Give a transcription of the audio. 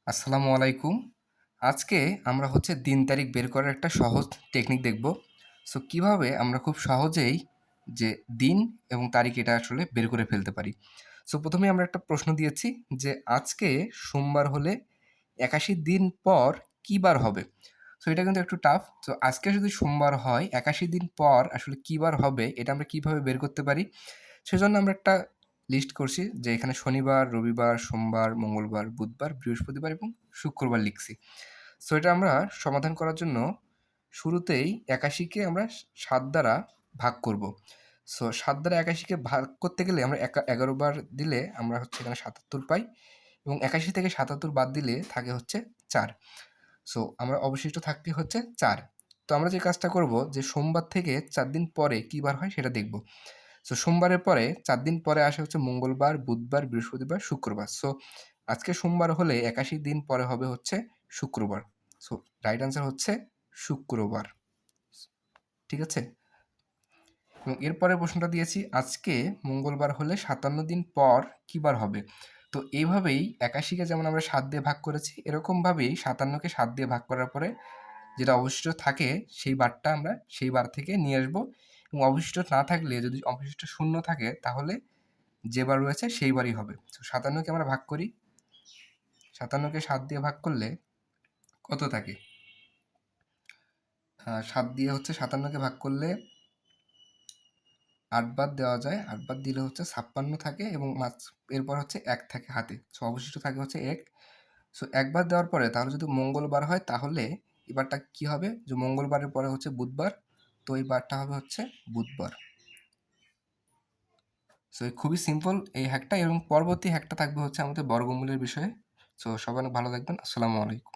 আসসালামু আলাইকুম। আজকে আমরা দিন তারিখ বের করার একটা সহজ টেকনিক দেখব। সো কিভাবে আমরা খুব সহজেই যে দিন এবং তারিখ এটা আসলে বের করে ফেলতে পারি। সো ১ম এই আমরা একটা প্রশ্ন দিয়েছি যে আজকে সোমবার হলে ৮১ দিন পর কী বার হবে? সো এটা কিন্তু একটু টাফ। সো আজকে যদি সোমবার হয় ৮১ দিন পর আসলে কী বার হবে এটা আমরা কিভাবে বের করতে পারি? সেজন্য আমরা একটা লিস্ট করছি যে এখানে শনিবার, রবিবার, সোমবার, মঙ্গলবার, বুধবার, বৃহস্পতিবার এবং শুক্রবার লিখছি। সো এটা আমরা সমাধান করার জন্য শুরুতেই ৮১ কে আমরা ৭ দ্বারা ভাগ করব। সো ৭ দ্বারা ৮১ কে ভাগ করতে গেলে আমরা ১১ বার দিলে আমরা এখানে ৭৭ পাই এবং ৮১ থেকে ৭৭ বাদ দিলে থাকে ৪। সো আমরা অবশিষ্ট থাকতে ৪। তো আমরা যে কাজটা করব যে সোমবার থেকে ৪ দিন পরে কী বার হয় সেটা দেখব। সো সোমবারের পরে ৪ দিন পরে আসে মঙ্গলবার, বুধবার, বৃহস্পতিবার, শুক্রবার। সো আজকে সোমবার হলে ৮১ দিন পরে হবে শুক্রবার। সো রাইট আনসার শুক্রবার। ঠিক আছে? এবং এরপরের প্রশ্নটা দিয়েছি আজকে মঙ্গলবার হলে ৫৭ দিন পর কী বার হবে? তো এইভাবেই ৮১ কে যেমন আমরা ৭ দিয়ে ভাগ করেছি, এরকমভাবেই ৫৭ কে ৭ দিয়ে ভাগ করার পরে যেটা অবশিষ্ট থাকে সেই বারটা আমরা সেই বার থেকে নিয়ে আসবো এবং অবশিষ্ট না থাকলে যদি অবশিষ্ট শূন্য থাকে তাহলে যে বার রয়েছে সেই বারই হবে। তো ৫৭ কে আমরা ভাগ করি। ৫৭ কে ৭ দিয়ে ভাগ করলে কত থাকে? ৭ দিয়ে ৫৭ কে ভাগ করলে ৮ বার দেওয়া যায়। ৮ বার দিলে ৫৬ থাকে এবং এরপর ১ থাকে হাতে। সো অবশিষ্ট থাকে ১। সো ১ বার দেওয়ার পরে তাহলে যদি মঙ্গলবার হয় তাহলে এই বারটা কী হবে? যে মঙ্গলবারের পরে বুধবার। তো এই বারটা হবে বুধবার। সো খুবই সিম্পল এই হ্যাকটা এবং পরবর্তী হ্যাকটা থাকবে আমাদের বর্গমূলের বিষয়ে। সো সবাই অনেক ভালো থাকবেন। আসসালামু আলাইকুম।